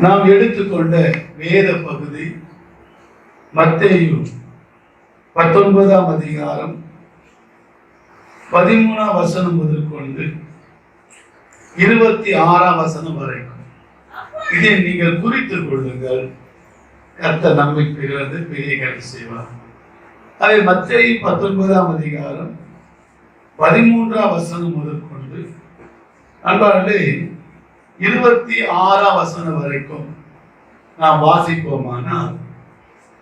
நாம் எடுத்துக்கொண்ட வேத பகுதி மத்தேயு 19ஆம் அதிகாரம் 13ஆம் வசனம் முதற்கொண்டு 26ஆம் வசனம் வரைக்கும். இதை நீங்கள் குறித்துக் கொள்ளுங்கள். கர்த்தர் நம்மை பிறந்து பெரியகளை செய்வார். அதை மத்தேயு 19ஆம் அதிகாரம் 13ஆம் வசனம் முதற்கொண்டு அன்பார்களே 26ஆம் வசனம் வரைக்கும் நாம் வாசிப்போமானால்,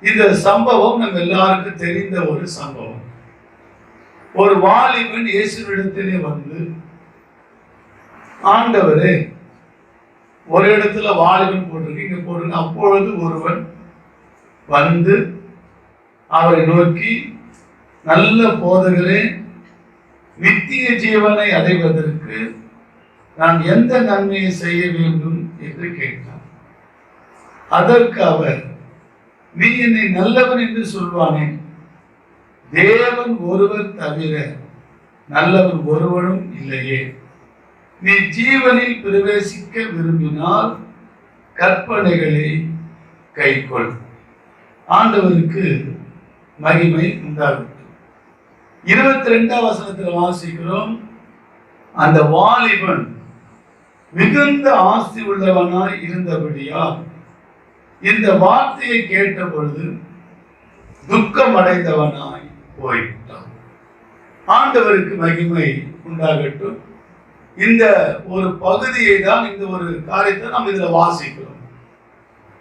இந்த சம்பவம் நம்ம எல்லாருக்கும் தெரிந்த ஒரு சம்பவம். ஒரு வாலிபன் இயேசுவிடத்திலே வந்து, ஆண்டவரே, ஒரு இடத்துல வாலிபன் போட்டிருக்கு, இங்க போட்டிருக்கு. அப்பொழுது ஒருவன் வந்து அவரை நோக்கி, நல்ல போதகரே, நித்திய ஜீவனை அடைவதற்கு நான் எந்த நன்மையை செய்ய வேண்டும் என்று கேட்டார். அதற்கு அவர், நீ என்னை நல்லவன் என்று சொல்வானே, தேவன் ஒருவர் தவிர நல்லவன் ஒருவனும் இல்லையே. நீ ஜீவனில் பிரவேசிக்க விரும்பினால் கற்பனைகளை கைக்கொள். ஆண்டவருக்கு மகிமை உண்டாகட்டும். 22ஆம் வசனத்தில் வாசிக்கிறோம், அந்த வாலிபன் மிகுந்த ஆஸ்தி உள்ளவனாய் இருந்தபடியால் இந்த வார்த்தையை கேட்ட பொழுது துக்கம் அடைந்தவனாய் போய்விட்டான். ஆண்டவருக்கு மகிமை உண்டாகட்டும். இந்த ஒரு பகுதியை தான், இந்த ஒரு காரியத்தை நாம் இதுல வாசிக்கிறோம்.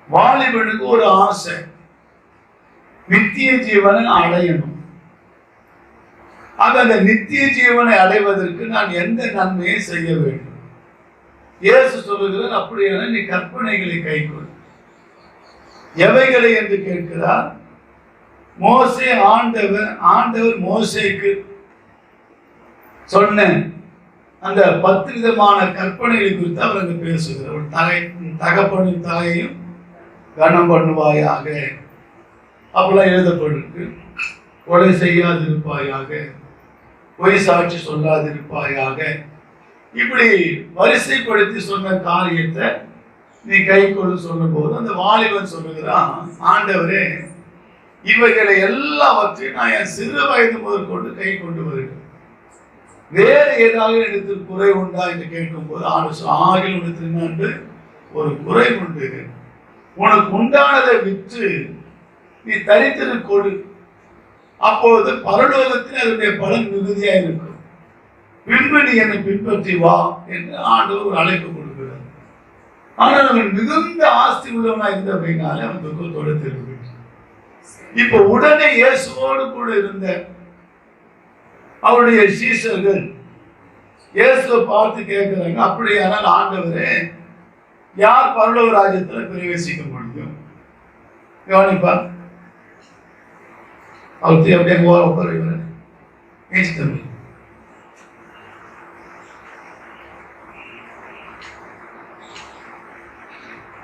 வாலிபனுக்கு ஒரு ஆசை, நித்திய ஜீவனை அடையணும். அந்த நித்திய ஜீவனை அடைவதற்கு நான் எந்த நன்மையை செய்ய வேண்டும்? இயேசு சொல்லுகிறார், அப்படியான நீ கற்பனைகளை கைக்கொள். எவைகளை என்று கேட்கிறார். மோசே ஆண்டவர் மோசேக்கு சொன்ன அந்த 10 விதமான கற்பனைகளை குறித்து அவர் அங்கு பேசுகிறார். ஒரு தகப்பனின் தாயையும் கனம் பண்ணுவாயாக, அப்படிலாம் எழுதப்பட்டிருக்கு. கொலை செய்யாதிருப்பாயாக, பொய் சாட்சி சொல்லாதிருப்பாயாக, இப்படி வரிசைப்படுத்தி சொன்ன காரியத்தை நீ கை கொண்டு சொன்ன போது அந்த வாலிபன் சொல்லுகிறான், ஆண்டவரே, இவைகளை எல்லாவற்றையும் நான் என் சிறு வயது முதல் கொண்டு கை கொண்டு வருகிறேன். வேறு ஏதாவது இடத்தில் குறை உண்டா என்று கேட்கும் போது ஆகில் உனக்கு ஒரு குறை உண்டு. உனக்கு உண்டானதை விற்று நீ தரித்திரு கொடு, அப்போது பரலோகத்தில் அதனுடைய பலன் மிகுதியாக இருக்கும். பின்பு நீ என்னை பின்பற்றி வா என்று ஆண்டவர் ஒரு அழைப்பு கொடுக்கிறார். ஆனால் அவன் மிகுந்த ஆஸ்தி உள்ளவனா இருந்தபடினாலே அவன் துக்கத்தோடு திரும்பி. இப்ப உடனே இயேசுவோடு கூட இருந்த அவருடைய சீஷர்கள் இயேசுவை பார்த்து கேட்கிறாங்க, அப்படியானால் ஆண்டவரே, யார் பரலோக ராஜ்யத்தில் பிரவேசிக்க முடியும்? கவனிப்பா, அவர் அப்படியே உட்கார தம்பி.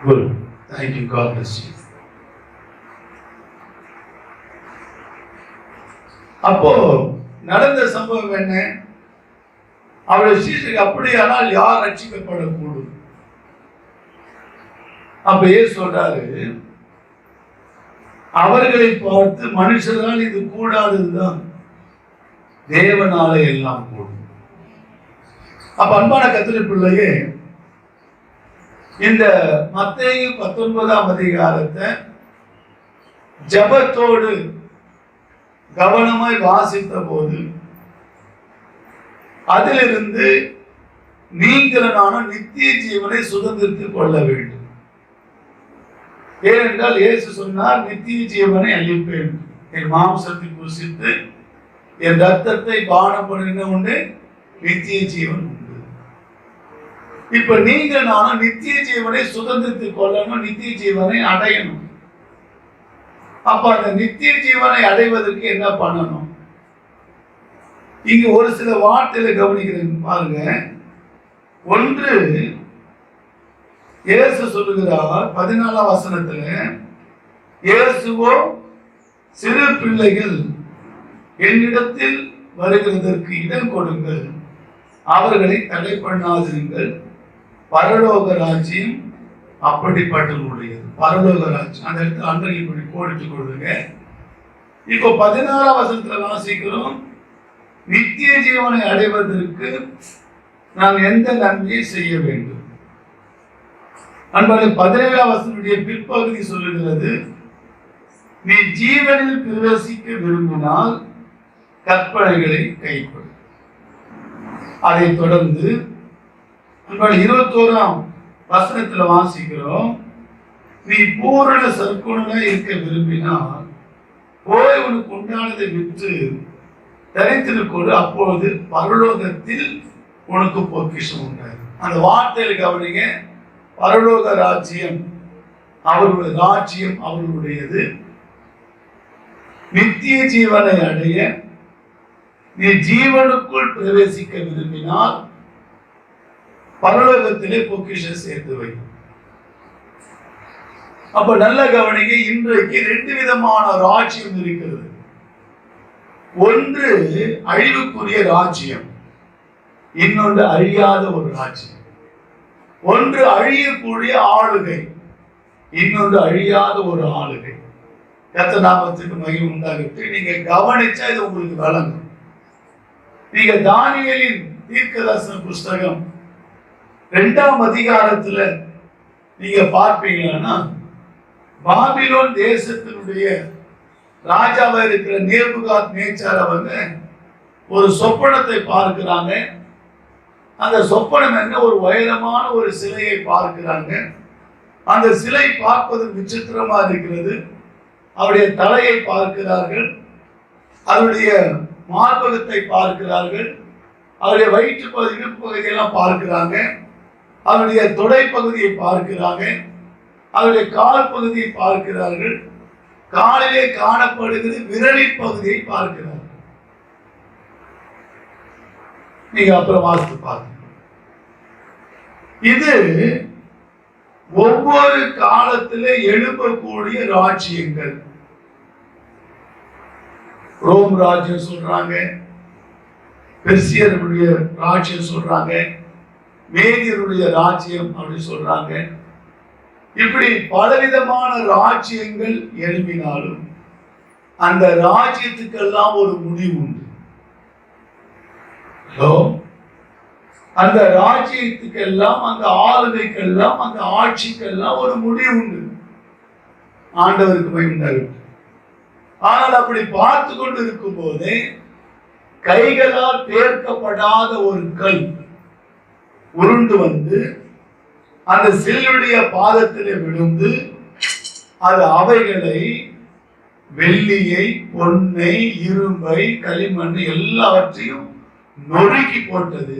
Good. Thank you. God bless you. அப்போ நடந்த சம்பவம் என்ன? அவருடைய சீஷருக்கு அப்படியானால் யார் ரட்சிக்கப்படக்கூடும்? அப்ப ஏன் சொல்றாரு, அவர்களை பார்த்து, மனுஷரால் இது கூடாததுதான், தேவனால எல்லாம் கூடும். அப்ப அன்பான கர்த்தருடைய பிள்ளையே, இந்த மத்தேயு 19ஆம் அதிகாரத்தை ஜெபத்தோடு கவனமாய் வாசித்த போது அதிலிருந்து நீங்களான நித்திய ஜீவனை சுதந்திரித்துக் கொள்ள வேண்டும். ஏனென்றால் இயேசு சொன்னார், நித்திய ஜீவனை அளிப்பேன், என் மாம்சத்தை புசித்து என் ரத்தத்தை பானம் பண்ணின உண்டு நித்திய ஜீவன் உண்டு. இப்ப நீங்க நானும் நித்திய ஜீவனை சுதந்திரித்துக் கொள்ளணும், நித்திய ஜீவனை அடையணும். அப்ப அந்த நித்திய ஜீவனை அடைவதற்கு என்ன பண்ணணும்? இங்க ஒரு சில வார்த்தைகளை கவனிக்கிறேன் பாருங்க. ஒன்று, இயேசு சொல்லுகிறார் 14ஆம் வசனத்துல, இயேசுவோ, சிறு பிள்ளைகள் என்னிடத்தில் வருகிறதற்கு இடம் கொடுங்கள், அவர்களை தடை பண்ணாதிருங்கள், பரலோக ராஜ்யம் அப்படிப்பட்டவர்களுடையது பரலோக ராஜ்யம். அந்த இடத்துல அன்றைக்கு இப்படி போட்டுக் கொள்ளுங்க. இப்போ 16ஆம் வசனத்துல வாசிக்கிறோம், நித்திய ஜீவனை அடைவதற்கு நாம் எந்த நன்மையை செய்ய வேண்டும். அன்பான 17ஆம் வசனத்துடைய பிற்பகுதி சொல்லுகிறது, நீ ஜீவனில் பிரவேசிக்க விரும்பினால் கற்பனைகளை கைக்கொள். அதை தொடர்ந்து 21ஆம் வசனத்துல வாசிக்கிறோம், நீ பூரண சற்குணனா இருக்க விரும்பினால் போய் உனக்கு உண்டானதை விற்று தரித்திருக்கொடு, அப்பொழுது பரலோகத்தில் உனக்கு பொக்கிஷம் உண்டாது. அந்த வார்த்தையில் கவனிங்க, பரலோக ராஜ்யம் அவர்களுடைய ராஜ்யம் அவர்களுடையது. நித்திய ஜீவனை அடைய நீ ஜீவனுக்குள் பிரவேசிக்க விரும்பினால் பரலோகத்திலே பொக்கிஷம் சேர்த்து வை. அப்ப நல்ல கவனிங்க, இன்றைக்கு 2 விதமான ராஜ்யம் இருக்கிறது. ஒன்று அழிவுக்குரிய ராஜ்யம், இன்னொன்று அழியாத ஒரு ராஜ்யம். ஒன்று அழியக்கூடிய ஆளுகை, இன்னொன்று அழியாத ஒரு ஆளுகை. கர்த்தர் நாமத்துக்கு மகிமை உண்டாகட்டும். நீங்க கவனிச்சா இது உங்களுக்கு வழங்கும். நீங்க தானியேலின் தீர்க்கதரிசன புஸ்தகம் 2ஆம் அதிகாரத்துல நீங்க பார்ப்பீங்கன்னா, பாபிலோன் தேசத்தினுடைய ராஜாவா இருக்கிற நேபுகாத் நேச்சார் அவங்க ஒரு சொப்பனத்தை பார்க்கிறாங்க. அந்த சொப்பனம் என்ன, ஒரு உயரமான ஒரு சிலையை பார்க்கிறாங்க. அந்த சிலை பார்ப்பது விசித்திரமா இருக்கிறது. அவருடைய தலையை பார்க்கிறார்கள், அவருடைய மார்பகத்தை பார்க்கிறார்கள், அவருடைய வயிற்று பகுதி இடுப்பு பகுதியெல்லாம் பார்க்கிறாங்க, அவருடைய தொடை பகுதியை பார்க்கிறாங்க, அவருடைய கால் பகுதியை பார்க்கிறார்கள், காலிலே காணப்படுகிற விரலின் பகுதியை பார்க்கிறார்கள். நீங்க அப்புறம் வாசித்து பார்க்க. இது ஒவ்வொரு காலத்திலே எழுப்பக்கூடிய ராஜ்யங்கள். ரோம் ராஜ்யம் சொல்றாங்க, பெர்சியருடைய ராஜ்யம் சொல்றாங்க, மேதியருடைய ராஜ்யம் அப்படி சொல்றாங்க. இப்படி பலவிதமான ராஜ்யங்கள் எழுப்பினாலும் அந்த ராஜ்யத்துக்கெல்லாம் ஒரு முடிவு உண்டு. அந்த ராஜ்யத்துக்கெல்லாம், அந்த ஆளுகைக்கெல்லாம், அந்த ஆட்சிக்கெல்லாம் ஒரு முடிவு உண்டு. ஆண்டவருக்கு மகிமை. ஆனால் அப்படி பார்த்து கொண்டு இருக்கும் போதே கைகளால் பேர்க்கப்படாத ஒரு கல் உருண்டு வந்து அந்த சில்லுடைய பாதத்திலே விழுந்து அது அவைகளை, வெள்ளியை, பொன்னை, இரும்பை, களிமண் எல்லாவற்றையும் நொறுக்கி போட்டது.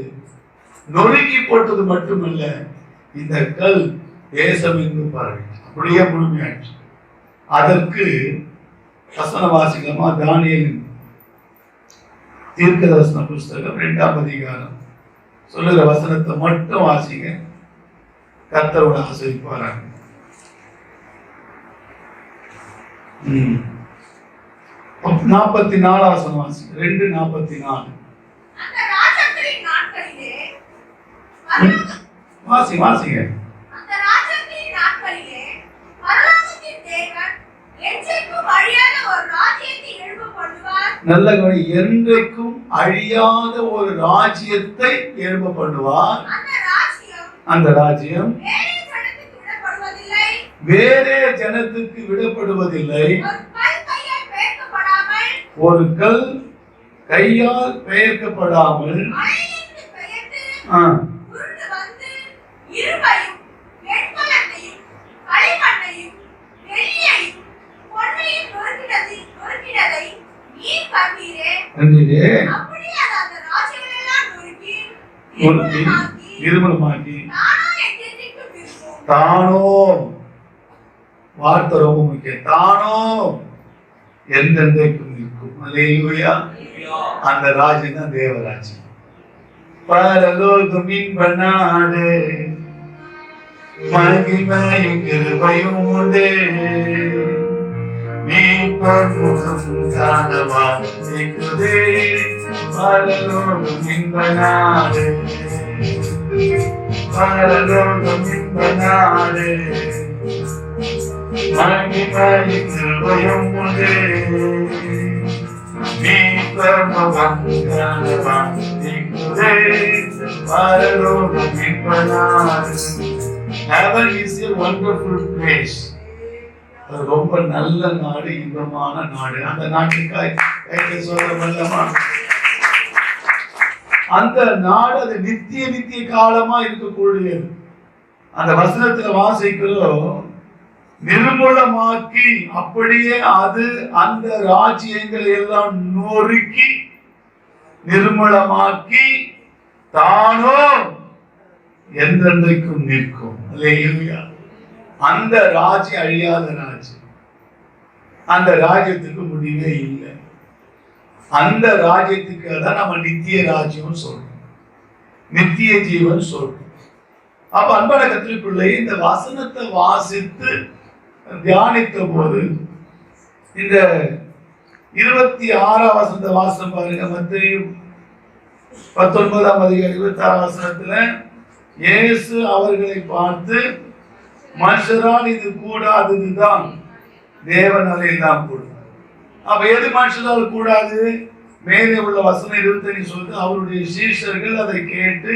நொறுக்கி போட்டது மட்டுமல்ல, இந்த கல் தேசம் எங்கும் பரவி அப்படியே முழுமையாச்சு. அதற்கு வசனவாசிகமா தானியேலின் தீர்க்கதரிசன புஸ்தகம் 2ஆம் அதிகாரம் சொல்லுகிற வசனத்தை மட்டும் வாசிங்க, கர்த்தரோட ஆசீர்வதிப்பாராங்க. 44ஆம் வசனம் வாசிங்க. 2:44 வாசிங்க. நல்ல கவனி, என்றைக்கும் அழியாத ஒரு ராஜ்யத்தை எழுப்ப பண்ணுவார். அந்த ராஜ்யம் வேறே ஜனத்துக்கு விடப்படுவதில்லை. ஒரு கல் கையால் பெயர்க்கப்படாமல் நிர்மலமாக்கி தானோ, வார்த்தை ரொம்ப முக்கியம், தானோ எந்தெந்தைக்கும் நிற்கும். அல்லேலூயா. அந்த ராஜ்யம் தான் தேவராஜ்யம். பரலோகம் இன்ப நாடு, மகிமையும் கிருபையும் உண்டு, மீட்பும் காணவா நிற்குதே. பரலோகம் இன்ப நாடு, பரலோகம் இன்ப நாடு மகிமையின் கிருபையும் உண்டு Heaven is a wonderful place. அது ரொம்ப நல்ல நாடு, இன்பமான நாடு. அந்த நாட்டுக்காய் கையை சொல்ல வல்லமா. அந்த நாடு அது நித்திய காலமா இருக்கக்கூடியது. அந்த வசனத்துல வாசிக்கிறோம், நிர்மூலமாக்கி அப்படியே அது அந்த ராஜ்யங்களை எல்லாம் நொறுக்கி நிர்மூலமாக்கி தானோ என்றென்றைக்கும் நிற்கும். அல்லேலூயா. அந்த ராஜ்யம் அழியாத ராஜ்யம். அந்த ராஜ்யத்துக்கு முடிவே இல்லை. அந்த ராஜ்யத்துக்கு தான் நம்ம நித்திய ராஜ்யம் சொல்றோம், நித்திய ஜீவன் சொல்றோம். அப்ப அன்பான கர்த்தருடைய பிள்ளை, இந்த வசனத்தை வாசித்து தியானித்த போது இந்த 26ஆம் வசனத்தை வாசம் பாருங்க. மத்தேயு 19ஆம் அதிகாரம் 26ஆம் வசனத்துல இயேசு அவர்களை பார்த்து, மனுஷரால் இது கூடாததுதான் தேவனாலே எல்லாம் கூடும். அப்ப எது மனுஷரால் கூடாது? மேலே உள்ள வசனம் 25 சொல்லுது, அவருடைய சீஷர்கள் அதை கேட்டு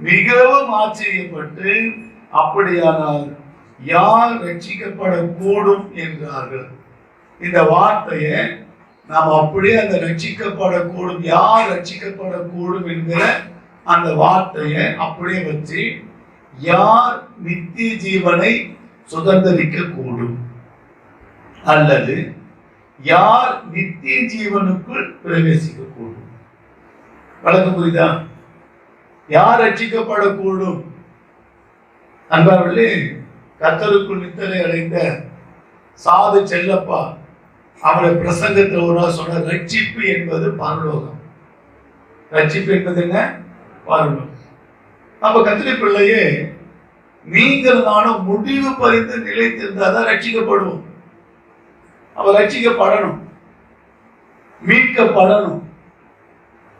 மிகவும் ஆச்சரியப்பட்டு, அப்படியானால் யார் ரட்சிக்கப்படக்கூடும் என்றார்கள். இந்த வார்த்தையை நாம் அப்படியே அந்த ரட்சிக்கப்படக்கூடும், யார் ரட்சிக்கப்படக்கூடும் என்கிற அந்த வார்த்தையை அப்படியே வச்சு, யார் நித்திய ஜீவனை சுதந்திரிக்க கூடும் அல்லது யார் நித்திய ஜீவனுக்குள் பிரவேசிக்க கூடும். வழக்கு புரியுதா? யார் ரட்சிக்கப்படக்கூடும்? அன்பார்களே, கர்த்தருக்குள் நித்திரை அடைந்த சாது செல்லப்பா அவருடைய பிரசங்கத்தில் ஒரு நாள் சொன்ன, ரட்சிப்பு என்பது பரலோகம். ரட்சிப்பு என்பது என்ன? பரலோகம். அப்ப கர்த்தருடைய பிள்ளையே, நீங்கள் நானும் முடிவு பறித்து நிலைத்திருந்தாதான் ரட்சிக்கப்படுவோம். அப்ப ரட்சிக்கப்படணும், மீட்கப்படணும்,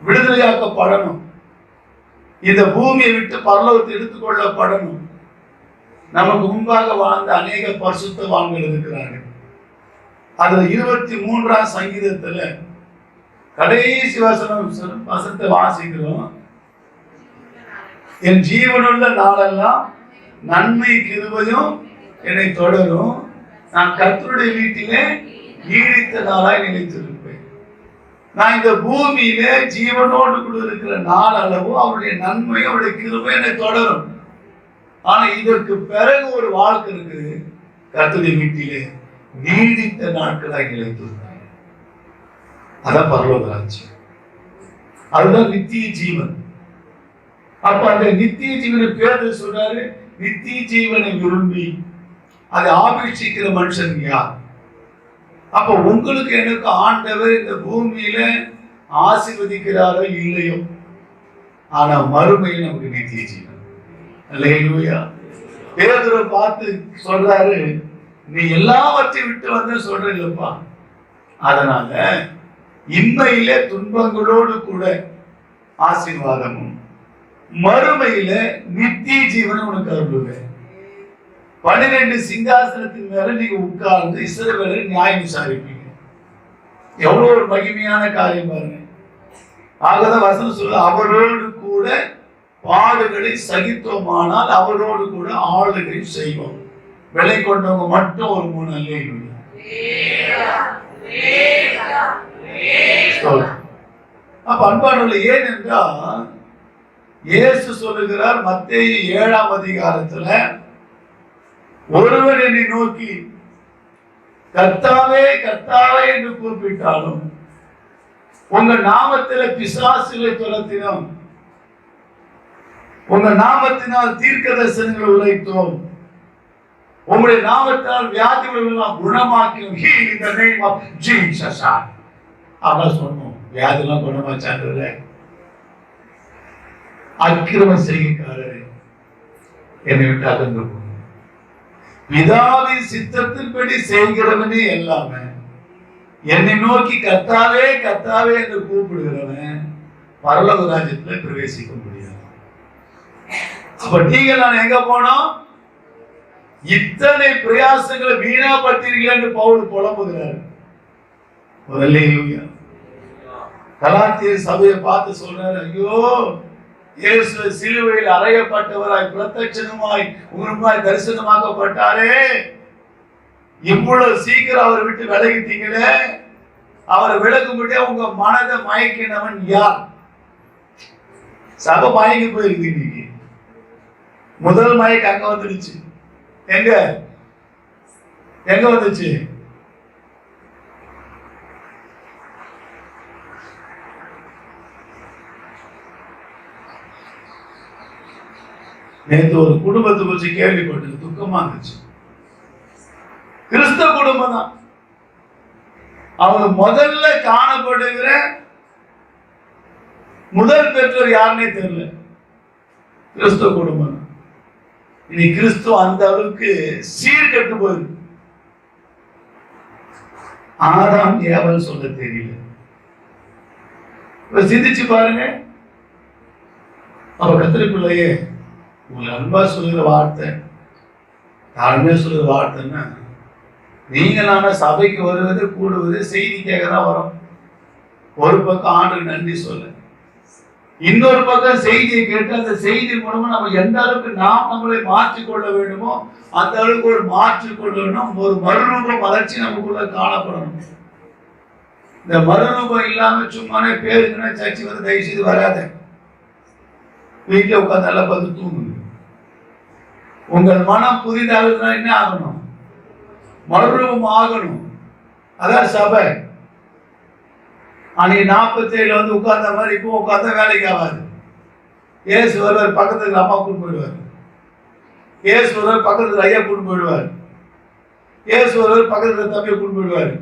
விடுதலையாக்கப்படணும், இந்த பூமியை விட்டு பரலோகத்தை எடுத்துக்கொள்ளப்படணும். நமக்கு முன்பாக வாழ்ந்த அநேக பரிசுத்தவான்கள் இருக்கிறார்கள். அதுல 23ஆம் சங்கீதத்துல கடைசி வசனத்தை வாசிக்கிறோம், என் ஜீவனுள்ள நாளெல்லாம் நன்மை கிருபையும் என்னை தொடரும், நான் கர்த்தருடைய வீட்டிலே நீடித்த நாளாய் நிலைத்திருப்பேன். நான் இந்த பூமியில ஜீவனோடு கூட இருக்கிற நாள் அளவு அவருடைய நன்மை அவருடைய கிருபை என்னை தொடரும். ஆனா இதற்கு பிறகு ஒரு வாழ்க்கை இருக்குது, கர்த்தருடைய வீட்டிலே நீடித்த நாட்களாக நிலைத்திருப்பேன். அதான் பரலோக ராஜ்யம், அதுதான் நித்திய ஜீவன். அப்ப அந்த நித்திய ஜீவனை பேர் சொல்றாரு, நித்திய ஜீவனை விரும்பி அதை ஆபேட்சிக்கிற மனுஷன் யார்? அப்ப உங்களுக்கு எனக்கு ஆண்டவர் இந்த பூமியில ஆசீர்வதிக்கிறாரோ இல்லையோ, ஆனா மறுமையில் நமக்கு நித்திய ஜீவன். அல்லேலூயா. பேதுரு பார்த்து சொல்றாரு, நீ எல்லாவற்றையும் விட்டு வந்து சொல்ற இல்லப்பா, அதனால இன்மையிலே துன்பங்களோடு கூட ஆசீர்வாதமும் மறுமையில நித்திய ஜீவனை உனக்கு அருள்வேன். 12 சிங்காசனத்தின் மேல நீங்க உட்கார்ந்து இஸ்ரவேலை நியாயம் விசாரிப்பீங்க. எவ்வளவு ஒரு மகிமையான காரியம் பாருங்க. ஆகதான் வசனம் சொல்ல, அவரோடு கூட பாடுகளை சகித்தோமானால் அவரோடு கூட ஆளுகை செய்வோம். விலை கொண்டவங்க மட்டும் ஒரு 3 அல்லேலூயா. அப்ப அன்பானவர்களே, ஏனென்றால் இயேசு சொல்லுகிறார் மத்தேயு 7ஆம் அதிகாரத்துல, ஒருவர் என்னை நோக்கி கர்த்தாவே கர்த்தாவே என்று கூப்பிட்டாலும், உங்க நாமத்தில பிசாசுகளை துரத்தினோம், உங்க நாமத்தினால் தீர்க்க தரிசனங்களை உரைத்தோம், உங்களுடைய நாமத்தால் வியாதிகள் எல்லாம் குணமாக்கினோம். Heal in the name of Jesus. அதான் சொன்னோம், வியாதி எல்லாம் குணமாச்சாங்க. அக்கிரம செய்கைக்காரரே என்னை விட்டு அகன்று போ. பிதாவின் சித்தத்தின்படி செய்கிறவனே எல்லாமே என்னை நோக்கி கர்த்தாவே கர்த்தாவே என்று கூப்பிடுகிறவன் பரலோக ராஜ்யத்துல பிரவேசிக்க முடியாது. அப்ப நீங்க நான் எங்க போனோம்? இத்தனை பிரயாசங்களை வீணாப்பட்டீர்கள் என்று பவுல் புலம்புகிறார். கலாத்தியர் சபையை பார்த்து சொல்றாரு, ஐயோ இயேசு சிலுவையில் அறையப்பட்டவராய் பிரத்யட்சமாய் உங்களுமாய் தரிசனமாக்கப்பட்டாரே, இவ்வளவு சீக்கிரம் அவரை விட்டு விலகிட்டீங்களே, அவரை விலகும்படியா உங்க மனதை மயக்கினவன் யார்? சபை மயங்கி போயிருக்கு. இன்னைக்கு முதல் மயக்க அங்க வந்துடுச்சு. எங்க எங்க வந்துச்சு? நேற்று ஒரு குடும்பத்தை குறிச்சு கேள்விப்பட்டது, துக்கமா இருந்துச்சு. கிறிஸ்தவ குடும்பம் தான். அவங்க முதல்ல காணப்படுகிற முதல் பெற்றோர் யாருன்னே தெரியல. கிறிஸ்தவ குடும்பம். இனி கிறிஸ்துவ அந்த அளவுக்கு சீர்கெட்டு போயிருக்கு. ஆதாம் ஏவல் சொல்ல தெரியல. சிந்திச்சு பாருங்க. அவ கத்திரி பிள்ளையே, உங்களை அன்பா சொல்லுகிற வார்த்தை, தாழ்மையா சொல்லுகிற வார்த்தைன்னா, நீங்க நாம சபைக்கு வருவது கூடுவது செய்தி கேட்க தான் வரும். ஒரு பக்கம் ஆண்டுக்கு நன்றி சொல்ல, இன்னொரு பக்கம் செய்தியை கேட்டு அந்த செய்தி மூலமா நம்ம எந்த அளவுக்கு நாம் நம்மளை மாற்றிக்கொள்ள வேண்டுமோ அந்த அளவுக்கு ஒரு மாற்றிக்கொள்ளணும். ஒரு மறுரூப வளர்ச்சி நமக்குள்ள காணப்படணும். இந்த மறுரூபம் இல்லாம சும்மானே பேருக்குன்னா சர்ச்சை வந்து தயவு செய்து வராத. வீட்டில் உட்காந்து நல்லா பார்த்து தூங்குங்க. உங்கள் மனம் புதிதாக என்ன ஆகணும்? மறுரூபம் ஆகணும். அதான் சபை. அன்னைக்கு 47 வந்து உட்கார்ந்த மாதிரி இப்போ உட்கார்ந்தா வேலைக்கு ஆகாது. ஏசு ஒருவர் பக்கத்துக்கு அம்மா கூட்டு போயிடுவார். ஏசு ஒருவர் பக்கத்துக்கு ஐயா கூட்டு போயிடுவார். ஏசு ஒருவர் பக்கத்துல தம்பியை கூட்டு போயிடுவார்.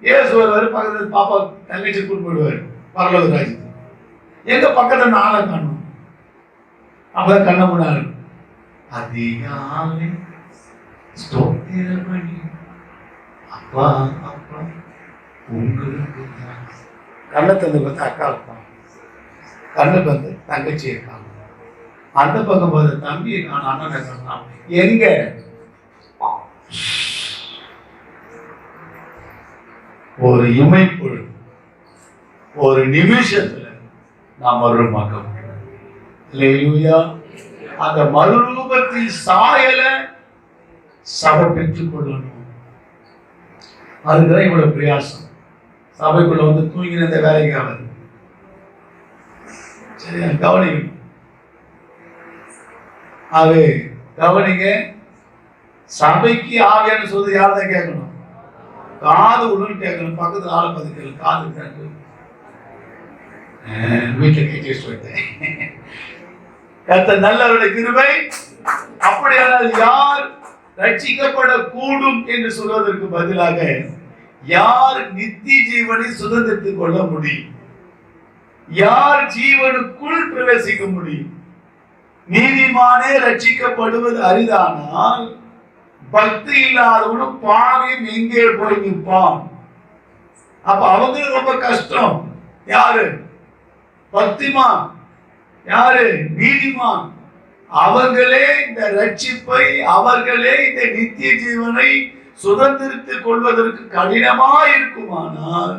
ஏசு ஒருவர் பக்கத்துல பாப்பா தங்கச்சி கூட்டு போயிடுவார் பரலோக ராஜ்யத்துக்கு. எங்க பக்கத்துல நாளை காணும். அப்பதான் கண்ண முன்னாள் அதிகாலை ஸ்தோத்திரமணி அப்பா அப்பா உங்களுக்கு கண்ணை தந்து பார்த்து அக்கா இருப்பான், கண்ணை வந்து தங்கச்சி இருக்காங்க, அந்த பக்கம் பார்த்து தம்பி இருக்கான், அண்ணன் இருக்கான். எங்க ஒரு இமைப்பொழுது ஒரு நிமிஷத்துல நாம் மறுரூபமாக்க முடியும். அல்லேலூயா. அந்த மறுரூபத்தில் சாயல சபை பெற்றுக் கொள்ளணும். அதுக்குதான் இவ்வளவு பிரயாசம். சபைக்குள்ள வந்து தூங்கின இந்த வேலைக்கு ஆகுது. சரியா கவனிக்கணும். அது கவனிங்க. சபைக்கு ஆவியான சொல்றது யார்தான் கேட்கணும்? காது உடன் கேட்கணும். பக்கத்துல ஆளை பதிக்கல, காது கேட்க வீட்டுல கேட்டு சொல்லிட்டேன். கர்த்தர் நல்லவருடைய கிருபை. அப்படியானால் யார் ரட்சிக்கப்படக்கூடும் என்று சொல்வதற்கு பதிலாக யார் நித்திய ஜீவனை சுதந்திரத்துக் கொள்ள முடியும்? யார் ஜீவனுக்குள் பிரவேசிக்க முடியும்? நீதிமானே ரட்சிக்கப்படுவது அரிதானால் பக்தி இல்லாதவனும் பாவியும் எங்கே போய் நிற்பான்? அப்ப அவங்க ரொம்ப கஷ்டம். யாரு பக்திமான்? யாரு நீதிமான்? அவர்களே இந்த ரட்சிப்பை, அவர்களே இந்த நித்திய ஜீவனை சுதந்திரித்துக் கொள்வதற்கு கடினமா இருக்குமானால்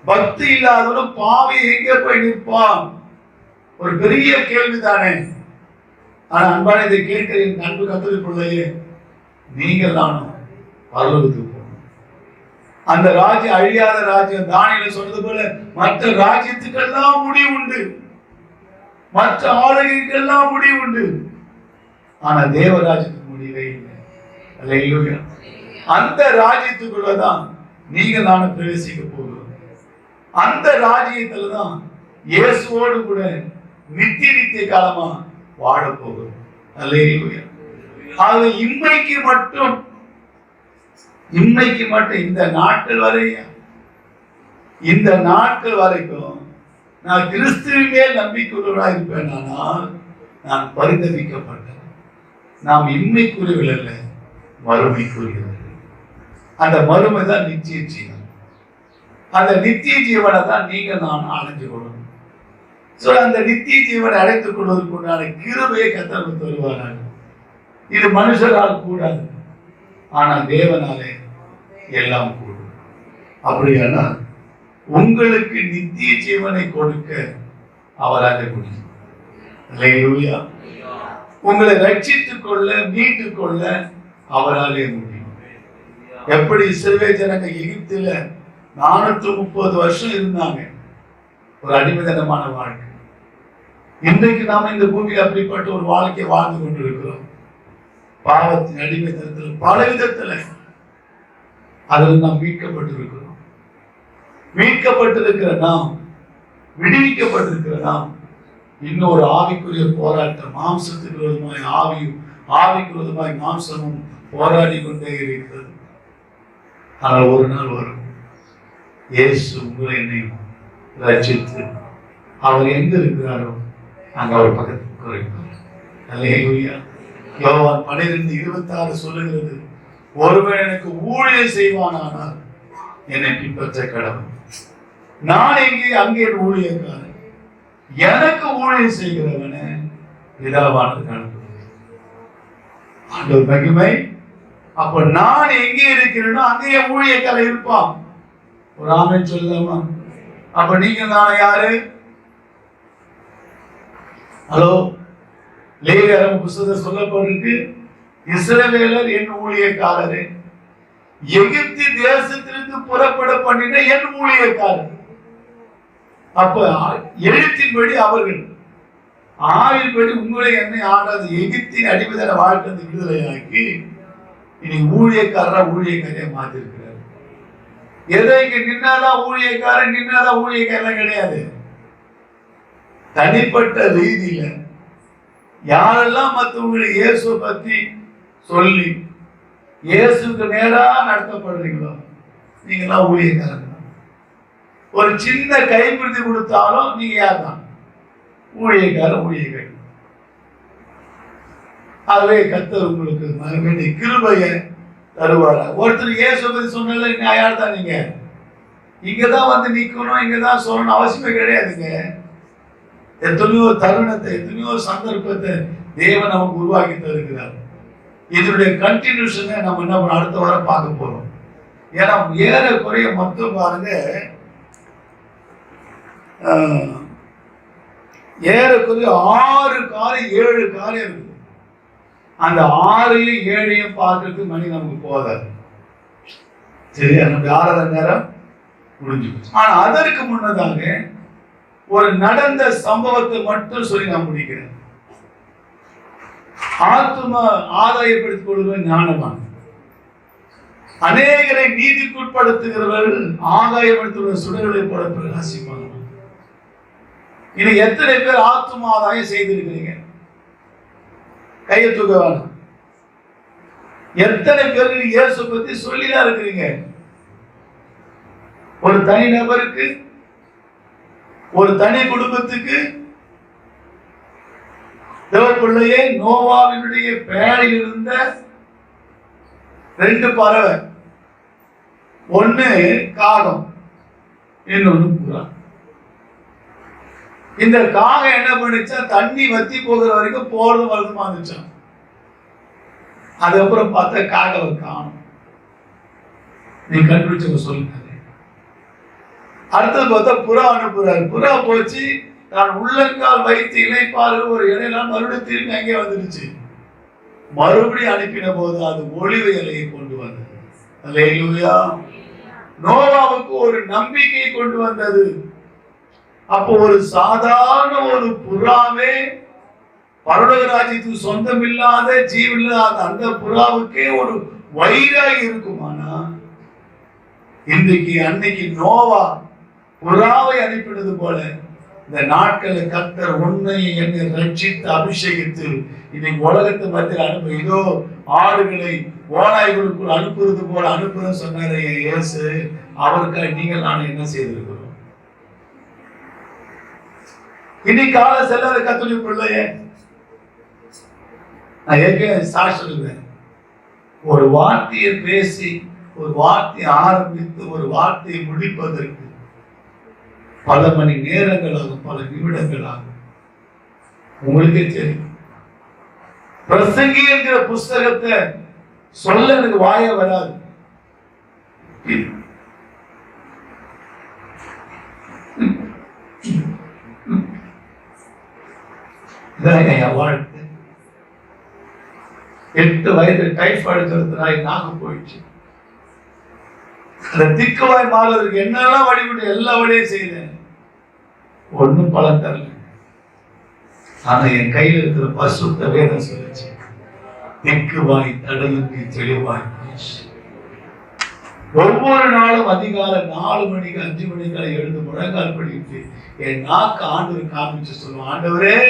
பக்தி இல்லாதவனும் பாவி எங்கே போய் நிற்பான்? ஒரு பெரிய கேள்விதானே. ஆனா அன்பான இதை கேட்கிற என் அன்பு கத்தரி பிள்ளையே, நீங்கள் நானும் பரலோகத்துக்கு போகணும். அந்த ராஜ்யம் அழியாத ராஜ்யம். தானியேல் சொன்னது போல மற்ற ராஜ்யத்துக்கெல்லாம் முடிவு உண்டு, மற்ற ஆளுகைக்கெல்லாம் முடிவு உண்டு. ஆனா தேவராஜ்யத்துக்கு முடிவே இல்லை. அல்லேலூயா. அந்த ராஜ்யத்துக்குள்ளதான் நீங்கள் நானும் பிரவேசிக்க போகிறோம். அந்த ராஜ்யத்துலதான் இயேசுவோடு கூட நித்திய நித்திய காலமா வாழ போகிறோம். அல்லேலூயா. அது இன்மைக்கு மட்டும் இந்த நாட்கள் வரையும், இந்த நாட்கள் வரைக்கும் நான் கிறிஸ்துவின் மேல் நம்பிக்கையுள்ளவராக இருப்பேன். ஆனால் நான் பரிதவிக்கப்பட்டேன். நாம் இன்மைக்குரியவர்கள் அல்ல, மறுமைக்குரியவர்கள். அந்த மறுமை தான் நித்திய ஜீவன். அந்த நித்திய ஜீவனை தான் நீங்க நான் அடைஞ்சு கொள்ளணும். அந்த நித்திய ஜீவனை அடைத்துக் கொள்வதற்கு உண்டான கிருபையை கர்த்தர் தருவார்கள். இது மனுஷரால் கூடாது, ஆனால் தேவனாலே எல்லாம் கூடும். அப்படியானால் உங்களுக்கு நித்திய ஜீவனை கொடுக்க அவராக முடியும். அல்லேலூயா. உங்களை ரட்சித்துக் கொள்ள மீட்டுக் கொள்ள அவராலே முடியும். எப்படி இஸ்ரவேல் ஜனங்க எகிப்தில 430 வருஷம் இருந்தாங்க, ஒரு அடிமைத்தனமான வாழ்க்கை. இன்றைக்கு நாம இந்த பூமியில் அப்படிப்பட்ட ஒரு வாழ்க்கையை வாழ்ந்து கொண்டிருக்கிறோம். பாவத்தின் அடிமைத்தனத்தில் பல விதத்துல அதில் நாம் மீட்கப்பட்டிருக்கிறோம். மீட்கப்பட்டிருக்கிற நாம், விடுவிக்கப்பட்டிருக்கிற நாம், இன்னொரு ஆவிக்குரிய போராட்டம், மாம்சத்துக்கு விரோதமாய் ஆவியும் ஆவிக்கு விரோதமாய் மாம்சமும் போராடி கொண்டே இருக்கிறது. ஆனால் ஒரு நாள் வரும், இயேசு உங்களை என்னையும் ரட்சித்து அவர் எங்க இருக்கிறாரோ அங்க அவர் பக்கத்துக்கு குறைப்பார். அல்லேலூயா. யோவான் 12:26 சொல்லுகிறது, ஒருவன் எனக்கு ஊழியம் செய்வானானால் என்னை பின்பற்ற கடவுள். நான் எங்கே அங்கே ஊழியக்காரன், எனக்கு ஊழியம் செய்கிறவன பிதாவானது அனுப்புகிறேன். ஆண்டவர் மகிமை. அப்ப நான் எங்கே இருக்கிறேனோ அங்கேயே ஊழியக்காரன் இருப்பான். ஒரு ஆமென் சொல்லலாமா? அப்ப நீங்க நானே யாரு? ஹலோ, லேவியராகமம் புத்தகத்தில் சொல்லப்பட்டிருக்கு, இஸ்ரவேலர் என் ஊழியக்காரரே, எகிப்து தேசத்திலிருந்து புறப்பட பண்ணின என் ஊழியக்காரர். அப்ப எழுத்தின்படி அவர்கள், ஆவின்படி உங்களை என்னை ஆடாது எகிப்தின் அடிமைத்தன வாழ்க்கை விடுதலையாக்கி இனி ஊழியக்காரரையா மாத்திருக்கிறார். எதை இங்க நின்னாதான் ஊழியக்காரன், நின்னாதான் ஊழியக்காரன் கிடையாது. தனிப்பட்ட ரீதியில யாரெல்லாம் மற்றவங்களை இயேசு பத்தி சொல்லி இயேசுக்கு நேரா நடத்தப்படுறீங்களோ நீங்களாம் ஊழியக்காரங்க. ஒரு சின்ன கைப்பிடித்து கொடுத்தாலும் நீங்க யார் தான்? ஊழியக்காரன். ஆகவே கர்த்தர் உங்களுக்கு வேண்டிய கிருபையை தருவாரா. ஒருத்தர் இயேசு பத்தி சொன்னல யார் தான்? நீங்க இங்கதான் வந்து நிக்கணும், இங்கதான் சொல்லணும் அவசியமே கிடையாதுங்க. எத்தனையோ தருணத்தை, எத்தனையோ சந்தர்ப்பத்தை தேவன் நமக்கு உருவாக்கி தருகிறார். இதனுடைய கண்டினியூஷனை நம்ம என்ன பண்ண அடுத்த வாரம் பார்க்க போறோம். ஏன்னா ஏறக்குறைய மொத்தம் பாருங்க, ஏறக்குறைய 6 காரியம் 7 காரியம் இருக்குது. அந்த 6ஐயும் 7ஐயும் பார்க்கறதுக்கு மணி நமக்கு போதாது. சரியா? நம்ம ஆராதனை நேரம் முடிஞ்சு போச்சு. ஆனா அதற்கு முன்னதாக ஒரு நடந்த சம்பவத்தை மட்டும் சொல்லி நான் முடிக்கிறேன். ஆத்தும ஆதாயப்படுத்திக் கொள்வது ஞானவான், அநேகரை நீதிக்குட்படுத்துகிறவர்கள் ஆதாயப்படுத்துகிற சுடர்களை போல பிரகாசிப்பாங்க. இனி எத்தனை பேர் ஆத்தும ஆதாயம் செய்திருக்கிறீங்க? கையை தூக்க வேணும். எத்தனை பேருக்கு இயேசு பத்தி சொல்லிதான் இருக்கிறீங்க? ஒரு தனி நபருக்கு, ஒரு தனி குடும்பத்துக்கு. தேவப்பிள்ளையே, நோவாவினுடைய பெயரில் இருந்த 2 பறவை, ஒண்ணு காகம், இன்னொன்னு புறா. இந்த காகம் என்ன பண்ணிச்சா, தண்ணி வத்தி போகிற வரைக்கும் போறது வருதுமா இருந்துச்சான். அதுக்கப்புறம் பார்த்தா காகவை காணும். நீ கண்டுபிடிச்சவங்க சொல்லுங்க. அடுத்தது பார்த்தா புறா அனுப்புறாரு. புறா போச்சு, நான் உள்ளங்கால் வைத்து இணைப்பாரு ஒரு இடையில மறுபடியும் திரும்பி அங்கே வந்துடுச்சு. மறுபடியும் அனுப்பின போது அது ஒளிவு இலையை கொண்டு வந்தது. அல்லேலூயா. நோவாவுக்கு ஒரு நம்பிக்கை கொண்டு வந்தது. அப்போ ஒரு சாதாரண ஒரு புறாவே, பரலோக ராஜ்யத்துக்கு சொந்தம் இல்லாத ஜீவனில்லாத அந்த புறாவுக்கே ஒரு வைராகி இருக்குமானா, இன்றைக்கு அன்னைக்கு நோவா புறாவை அனுப்பினது போல இந்த நாட்களை கர்த்தர் உன்னை என்னை ரட்சித்து அபிஷேகித்து இன்னைக்கு உலகத்தை மத்தியில் அனுப்ப, இதோ ஆடுகளை ஓநாய்களுக்குள் அனுப்புறது போல அனுப்புறேன்னு சொன்னாரு இயேசு. அவருக்காக நீங்கள் நான் என்ன செய்திருக்கிறோம்? இன்னைக்கு கால செல்லாத கத்தோலிக்க பிள்ளைய நான் ஏற்கனவே சாட்சி சொல்லுவேன். ஒரு வார்த்தையை பேசி, ஒரு வார்த்தையை ஆரம்பித்து, ஒரு வார்த்தையை முடிப்பதற்கு பல மணி நேரங்களாகும், பல நிமிடங்களாகும். உங்களுக்கே தெரியும். பிரசங்கி என்கிற புஸ்தகத்தை சொல்ல எனக்கு வாய வராது. வாழ்க்கை 8 வயது டைஃபாய்டு தடுத்தினாய் நாங்க போயிடுச்சு. அந்த திக்குவாய் மாறுவதற்கு என்னெல்லாம் வழிபட்டு எல்லா வழியும் செய்தேன், ஒன்னும் பலன் தரல. ஆனா என் கையில் இருக்கிற பரிசுத்த வேதம் சொல்லுச்சு, திக்குவாய் தடையின்றி தெளிவாய். ஒவ்வொரு நாளும் அதிகாலை 4 மணிக்கு 5 மணிக்கு எழுந்து முழங்கால் படிட்டு என் நாக்கு ஆண்டவர் காமிச்சு சொல்லுவோம், ஆண்டவரே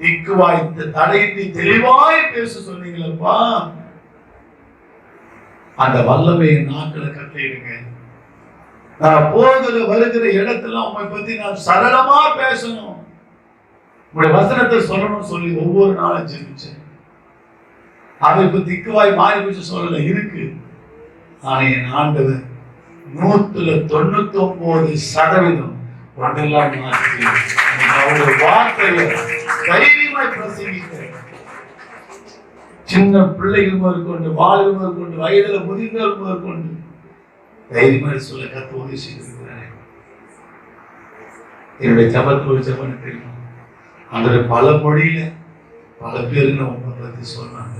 திக்குவாய் தடையின்றி தெளிவாய் பேச சொன்னீங்களப்பா, அந்த வல்லமையை நாட்களை கட்டளையிடுங்க. நான் போகிற வருகிற இடத்துல உண்மை பத்தி நான் சரளமா பேசணும், உங்களுடைய வசனத்தை சொல்லணும் சொல்லி ஒவ்வொரு நாளும் ஜெபிச்சேன். அவன் இப்ப திக்குவாய் மாறி போச்சு சொல்லல இருக்கு. ஆனா என் ஆண்டவர் 199% ஒன்றெல்லாம் மாற்றி அவருடைய வார்த்தையை தைரியமாய் பிரசங்கிக்கிறேன். சின்ன பிள்ளைகள் முதற்கொண்டு வாலிபர் முதற்கொண்டு வயதுல முதிர்ந்தவர் முதற்கொண்டு தைரியமாய் சொல்ல கத்து உதவி செய்திருக்கிறார். என்னுடைய ஜபத்தில் ஒரு ஜபம் தெரியும், அந்த பல மொழியில பல பேருக்கு உண்மை பத்தி சொன்னாங்க.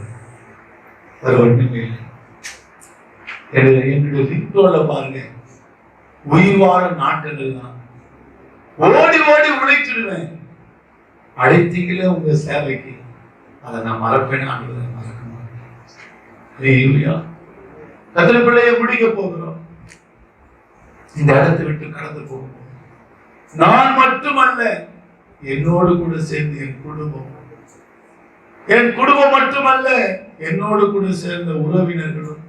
வேற ஒண்ணுமே இல்லை. என்னுடைய ரிங்டோன்ல பாருங்க, உயிர் வாழ நாட்கள் தான் ஓடி ஓடி உழைச்சிடுவேன். அழைத்தீங்களே உங்க சேவைக்கு, அதை நான் மறப்பேன், மறக்க மாட்டேன். கத்திர பிள்ளையை முடிக்க போகிறோம், இந்த இடத்தை விட்டு கடந்து போகிறோம். நான் மட்டுமல்ல, என்னோடு கூட சேர்ந்து என் குடும்பம் மட்டுமல்ல, என்னோடு கூட சேர்ந்த உறவினர்களும்,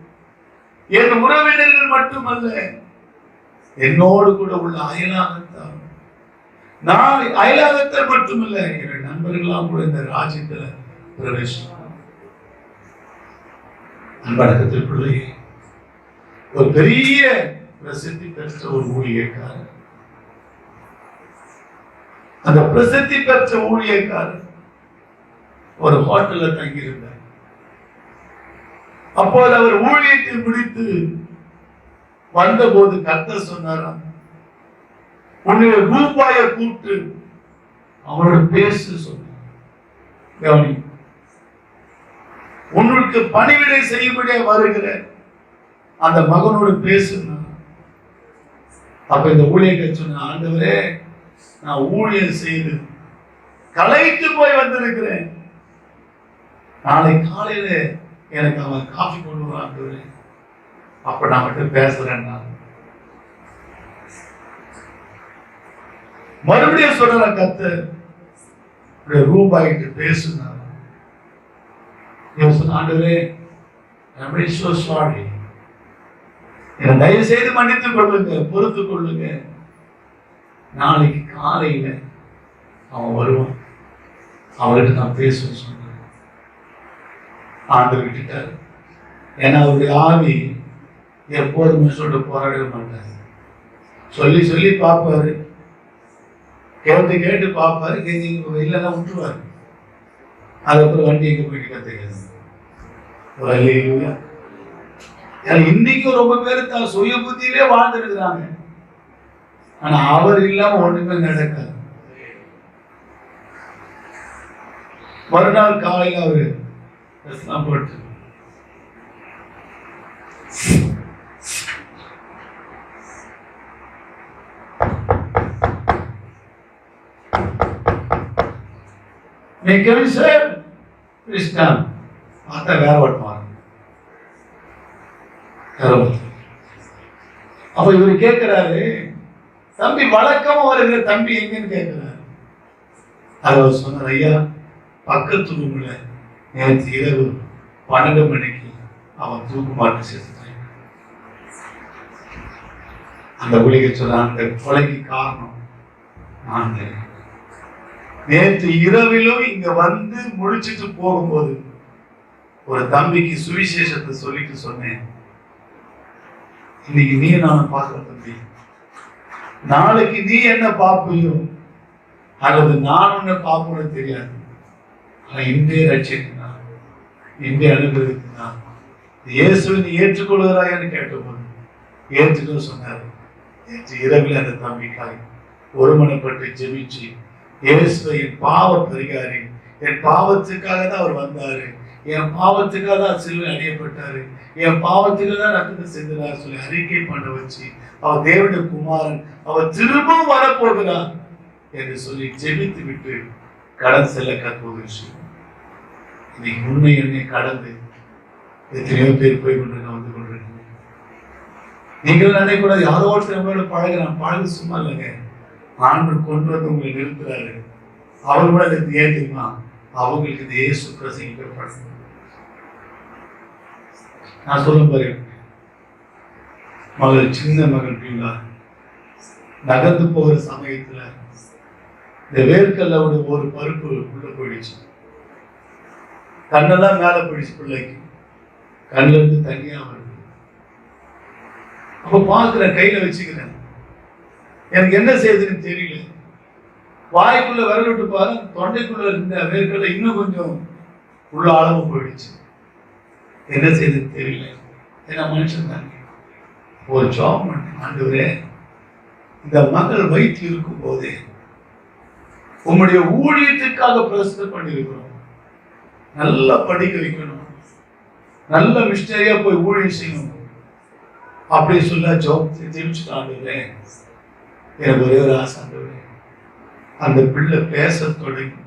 என் உறவினர்கள் மட்டுமல்ல, என்னோடு கூட உள்ள அயலாகத்தார், நான் அயலாகத்தார் மட்டுமல்ல, என் நண்பர்களாம் கூட இந்த ராஜ்யத்துல பிரவேசம். அன்படக்கத்திற்குள்ளே ஒரு பெரிய பிரசித்தி பெற்ற ஒரு ஊழியக்காரர், அந்த பிரசித்தி பெற்ற ஊழியக்காரர் ஒரு ஹோட்டல்ல தங்கியிருந்தார். அப்போது அவர் ஊழியத்தை முடித்து வந்தபோது கர்த்தர் சொன்னாராம், உன்னுடைய ரூபாய கூப்பிட்டு அவரோட பேசு சொன்னார். கவனி, உன்னுக்கு பணிவிடை செய்யும்படியா வருகிற அந்த மகனோடு பேசுனா. அப்ப இந்த ஊழியர்கள் சொன்ன, ஆண்டவரே நான் ஊழியம் செய்து களைத்து போய் வந்திருக்கிறேன், நாளை காலையில எனக்கு அவன் காஃபி கொண்டு வரான், அப்ப நான் மட்டும் பேசுறேன். மறுபடியும் சொல்ற கர்த்தர் ரூபாய்க்கு பேசுனார். ஆண்டவரே தயவு செய்து மன்னித்துக் கொள்ளுங்க, பொறுத்துக் கொள்ளுங்க, நாளைக்கு காலையில அவன் வருவான், அவர்கிட்ட நான் பேசுவேன் சொன்ன. ஆண்டு விட்டுட்டாரு. ஏன்னா அவருடைய ஆவி எப்போதுமே சொல்லிட்டு போராடவே மாட்டாரு. சொல்லி சொல்லி பார்ப்பாரு, கேட்டு கேட்டு பார்ப்பாரு, இல்லைன்னா விட்டுருவாரு. அதுக்கப்புறம் வண்டி எங்க போயிட்டு கத்துக்கிறது. இன்னைக்கும் ரொம்ப பேரு தான் சுய புத்தியிலே வாழ்ந்துருக்கிறாங்க. ஆனா அவர் இல்லாம ஒண்ணுமே நடக்காது. மறுநாள் காலையில் அவரு போட்டு பார்த்தா வேற ஓட்டுவாங்க. அப்ப இவரு கேட்கிறாரு, தம்பி வழக்கமா வருகிற தம்பி எங்கன்னு கேட்கிறாரு. அவர் சொன்னார், ஐயா பக்கத்து ரூம்ல நேற்று இரவு 12 மணிக்கு அவன் தூக்கு மாட்டு சேர்த்துட்டான். அந்த ஊழியர் சொன்ன, அந்த கொலைக்கு காரணம் நான். நேற்று இரவிலும் இங்க வந்து முடிச்சிட்டு போகும்போது ஒரு தம்பிக்கு சுவிசேஷத்தை சொல்லிட்டு சொன்னேன், இன்னைக்கு நீ நான் பார்க்கிற தம்பி, நாளைக்கு நீ என்ன பார்ப்பியோ அல்லது நான் உன்னை பார்ப்போன்னு தெரியாது, இன்றே ரட்சிக்கிறான். இந்திய அனுபவித்தா இயேசுவை நீ ஏற்றுக்கொள்கிறாயான்னு கேட்டபோது ஏற்றுக்க சொன்னார். இரவில் அந்த தம்பிக்காய் ஒருமனப்பட்டு ஜெபிச்சு இயேசுவை என் பாவ பரிகாரி, என் பாவத்துக்காக தான் அவர் வந்தாரு, என் பாவத்துக்காக தான் சிலுவை அணியப்பட்டாரு, என் பாவத்துக்காக தான் ரத்தத்தை செஞ்சார் சொல்லி அறிக்கை பண்ண வச்சு அவர் தேவனுடைய குமாரன், அவர் திரும்பவும் வரப்போகிறார் என்று சொல்லி ஜெபித்து விட்டு கடன் செல்ல கற்போது இன்னைக்கு உண்மை என்னை கடந்து எத்தனையோ பேர் போய் கொண்டு வந்து கொண்டிருக்கீங்க. நீங்கள் நினைக்கூடாது யாரோ நம்மளோட பழகு சும்மா இல்லைங்க. ஆண்டவர் கொண்டு வந்து உங்களை நிறுத்துறாரு. அவர் கூட ஏன் தெரியுமா? அவங்களுக்கு இந்த இயேசு பிரசங்கிக்கப்படும். நான் சொல்ல பாரு, மகள் சின்ன மகள் பீங்களா நகர்ந்து போகிற சமயத்துல இந்த வேர்க்கல்ல ஒரு பருப்பு உள்ள போயிடுச்சு. கண்ணெல்லாம் மேல போயிடுச்சு. பிள்ளைக்கு கண்ணுல இருந்து தனியா வருது. அப்ப பாக்குறேன், கையில வச்சுக்கிறேன், எனக்கு என்ன செய்யுதுன்னு தெரியல. வாய்க்குள்ள விரல் விட்டு பாரு, தொண்டைக்குள்ள இருந்த வேர்க்கல்ல இன்னும் கொஞ்சம் உள்ள அளவு போயிடுச்சு. என்ன செய்யுதுன்னு தெரியல. ஏன்னா மனுஷன் தானே. ஒரு ஜாப் பண்ண ஆண்டவரே, இந்த மகள் வயிற்று இருக்கும் போதே உங்களுடைய ஊழியத்துக்காக பிரசன்னம் பண்ணியிருக்கிறோம். நல்லா படிக்க வைக்கணும், நல்ல மிஸ்டரியா போய் ஊழியம் செய்யணும் அப்படி சொல்ல ஜெபிச்சுட்டு ஆண்டவரே, எனக்கு ஒரே ஒரு ஆசை ஆண்டவரே, அந்த பிள்ளை பேச தொடங்கி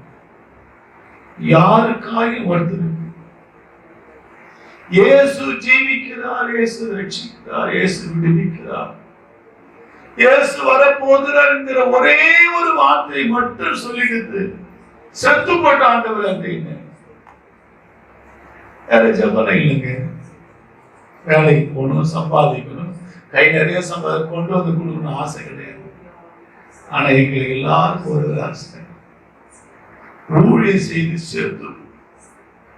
யாருக்காயும் வருது. இயேசு ஜீவிக்கிறார், இயேசு ரட்சிக்கிறார், இயேசு விடுவிக்கிறார், இயேசு வரப்போகிறார் என்கிற ஒரே ஒரு வார்த்தை மட்டும் சொல்லிக்கிட்டு செத்து போட்ட ஆண்டவர் அப்படின்னு வேற ஜபனம் இல்லைங்க. வேலைக்கு போகணும், சம்பாதிக்கணும், கை நிறைய கொண்டு வந்து கொடுக்கணும் ஆசை கிடையாது. ஆனா எங்களுக்கு எல்லாருக்கும் ஒரு ஆசை, ஊழியம் செய்து சேர்த்து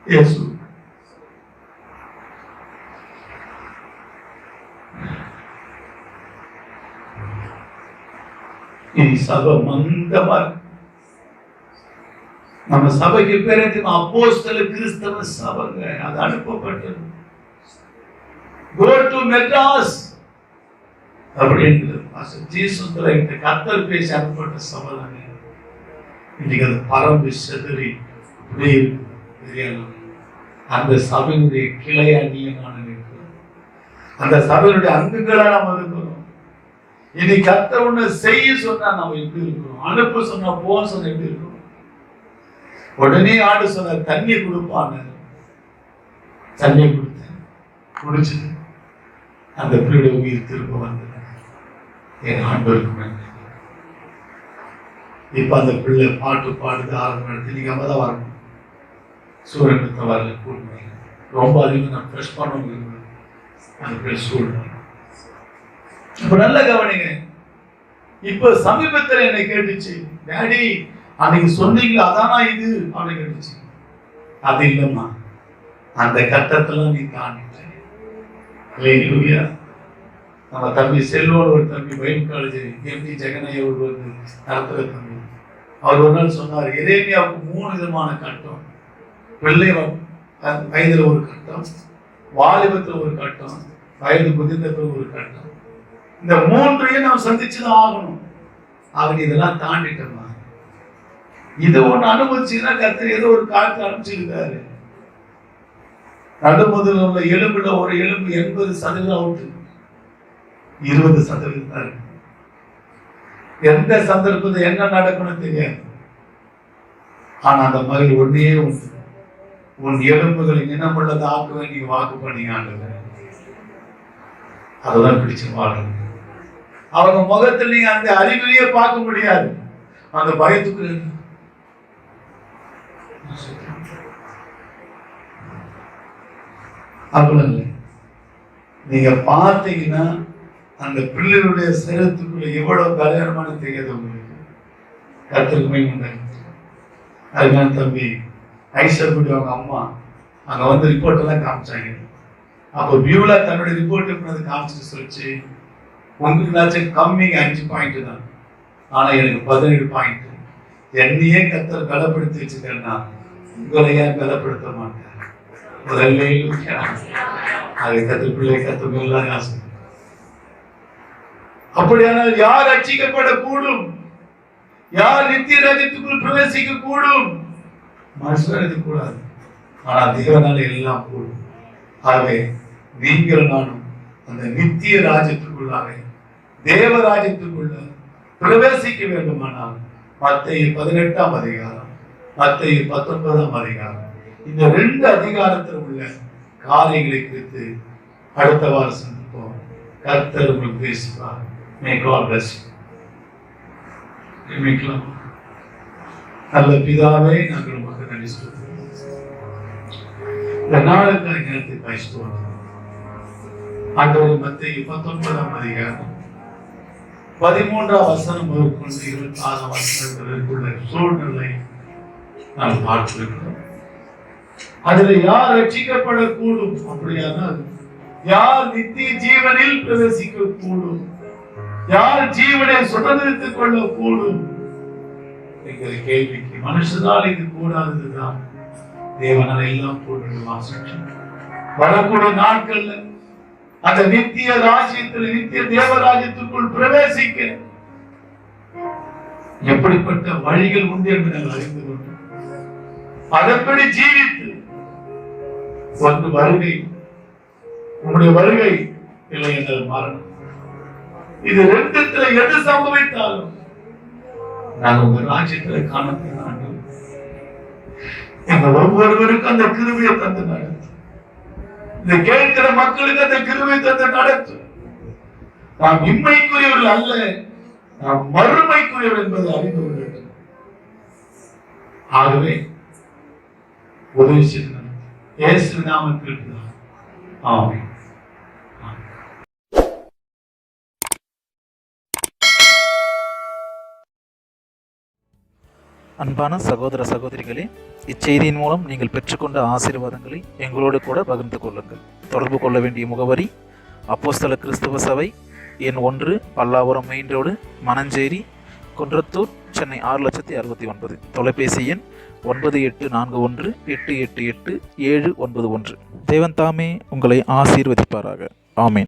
இயேசு. இனி சபை மந்தமா இருக்கு. நம்ம சபைக்கு பேர் அப்போஸ்தல கிறிஸ்தவ சபைங்க. அது அனுப்பப்பட்டது. Go to Madras அப்படின்னு ஜீசுல இந்த கத்தல் பேசி அனுப்பப்பட்ட சபை தானே. இன்னைக்கு அது பரம்பு செதறி அந்த சபையினுடைய கிளையா நீயமான அந்த சபையினுடைய அங்குகளா நம்ம இருக்கிறோம். இனி கத்த ஒண்ணு செய்ய சொன்னா நம்ம எப்படி இருக்கிறோம், அனுப்ப சொன்னா போக சொன்ன எப்படி இருக்கிறோம். உடனே ஆண்டு சொன்ன தண்ணி கொடுப்பான்னு தண்ணி கொடுத்தேன், குடிச்சுட்டு அந்த பிள்ளைய உயிர் திரும்ப வந்தது. என் ஆண்டவருக்கு இப்ப அந்த பிள்ளை பாட்டு பாடுது, ஆரம்பம் நீங்க தான் வரணும். சூரியனத்தை வரல கூட்டு ரொம்ப அதிகம் நான் ஃப்ரெஷ் பண்ண முடியும். அந்த பிள்ளை சூழ்நிலை இப்ப நல்ல கவனிங்க. இப்ப சமீபத்தில் என்னை கேட்டுச்சு, டாடி அன்னைக்கு சொன்னீங்களா அதானா இது அப்படின்னு கேட்டுச்சு. அது இல்லம்மா, அந்த கட்டத்துல நீ தாண்டிட்ட. நம்ம தம்பி செல்வன் ஒரு தம்பி பைபிள் காலேஜ் எம்டி ஜெகனையா ஒரு நடத்துற தம்பி, அவர் ஒரு நாள் சொன்னார், எரேமியாவுக்கு 3 விதமான கட்டம். பிள்ளை வயதுல ஒரு கட்டம், வாலிபத்துல ஒரு கட்டம், வயது முதிர்ந்தத்துல ஒரு கட்டம். இந்த 3ஐயும் நாம் சந்திச்சுதான் ஆகணும். அவன் இதெல்லாம் தாண்டிட்டோமா, இதை ஒண்ணு அனுபவிச்சுன்னா கர்த்தர் ஏதோ ஒரு காலத்தை அனுப்பிச்சிருக்காரு. நடுமுதல் உள்ள எலும்புல ஒரு எலும்பு 80% அவுட்டு, 20% தான் இருக்கு. எந்த சந்தர்ப்பத்தில் என்ன நடக்கணும் தெரியாது. ஆனா அந்த மகள் ஒன்னே ஒன்று, உன் எலும்புகளை இனமுள்ளதை ஆக்குவேன் நீங்க வாக்கு பண்ணீங்க. அதெல்லாம் பிடிச்சு வாழணும். அவங்க முகத்தில் நீங்க அந்த அறிகுறியே பார்க்க முடியாது. அந்த பயத்துக்கு அப்படி நீங்க பார்த்தீங்கன்னா அந்த பிள்ளைகளுடைய சேரத்துக்குள்ள எவ்வளவு கல்யாணமான தெரியாது உங்களுக்கு. கருத்துக்குமே உண்டாங்க. அதுக்கான தம்பி ஐஸ்வர்படி அவங்க அம்மா அங்க வந்து ரிப்போர்ட் எல்லாம் காமிச்சாங்க. அப்போ வியூல தன்னுடைய ரிப்போர்ட் காமிச்சு சொல்லிச்சு, உங்களுக்கு கம்மிங்க 5 பாயிண்ட் தான், ஆனா எனக்கு 17 பாயிண்ட். என்னையே கர்த்தர் பலப்படுத்தி வச்சுட்டேன்னா உங்களை ஏன் பலப்படுத்த மாட்டார்? அதை கத்துக்குள்ளே கத்துக்கொள்ள ஆசை. அப்படியானால் யார் ரட்சிக்கப்படக்கூடும்? யார் நித்திய ராஜ்யத்துக்குள் பிரவேசிக்க கூடும்? மனுஷன் கூடாது, ஆனால் தேவனால எல்லாம் கூடும். ஆகவே நீங்கள் நானும் அந்த நித்திய ராஜ்யத்துக்குள்ளாக தேவராஜ்யத்துக்குள்ள பிரவேசிக்க வேண்டுமானால் மத்தேயு 18ஆம் அதிகாரம், மத்தேயு 19ஆம் அதிகாரம், இந்த 2 அதிகாரத்தில் உள்ள காரியங்களை குறித்து அடுத்த வாரம் சந்திப்போம். கர்த்தர் உங்களுக்கு பேசுவார். May God bless you. நல்ல பிதாவே, நாங்கள் உமக்கு நன்றி சொல்கிறோம். இந்த நாளுக்கான நேரத்தை பயந்து ஆண்டவரே, மத்தேயு 19ஆம் அதிகாரம் 13ஆம் வசனம் முதற்கொண்டு 26ஆம் வசனத்திற்குள்ள சூழ்நிலை நாம் பார்த்திருக்கிறோம். அதுல யார் ரட்சிக்கப்படக்கூடும்? அப்படியானால் யார் நித்திய ஜீவனில் பிரவேசிக்க கூடும்? யார் ஜீவனை சுதந்திரித்துக் கொள்ள கூடும் என்கிற கேள்விக்கு மனுஷனால் இது கூடாததுதான் தேவனால் எல்லாம் கூடும். வரக்கூடிய நாட்கள்ல அந்த நித்திய ராஜ்யத்தில், நித்திய தேவராஜ்யத்துக்குள் பிரவேசிக்க எப்படிப்பட்ட வழிகள் உண்டு என்று நாங்கள் அறிந்து கொண்டோம். அதன்படி ஜீவித்து ஒன்று வருகை, உங்களுடைய வருகை இல்லை என்றால் மரணம். இது 2த்துல எது சம்பவித்தாலும் நான் உங்க ராஜ்யத்துல காணப்பட எங்க ஒவ்வொருவருக்கும் அந்த கிருபையை தந்து நடத்தும். இந்த கேட்கிற மக்களுக்கு அந்த கிருபை தந்து நடத்தும். நாம் இம்மைக்குரியவர்கள் அல்ல, நாம் மறுமைக்குரியவர் என்பதை அறிந்து கொள்ள வேண்டும். ஆகவே உதவி செய்யணும். இயேசு நாமத்தில் ஆமென். அன்பான சகோதர சகோதரிகளே, இச்செய்தியின் மூலம் நீங்கள் பெற்றுக்கொண்ட ஆசீர்வாதங்களை எங்களோடு கூட பகிர்ந்து கொள்ளுங்கள். தொடர்பு கொள்ள வேண்டிய முகவரி அப்போஸ்தல கிறிஸ்துவ சபை, எண் 1, பல்லாவரம் மெயின் ரோடு, மணஞ்சேரி, குன்றத்தூர், சென்னை 6,69,000. தொலைபேசி எண் 9841888791. தேவன் தாமே உங்களை ஆசீர்வதிப்பாராக. ஆமேன்.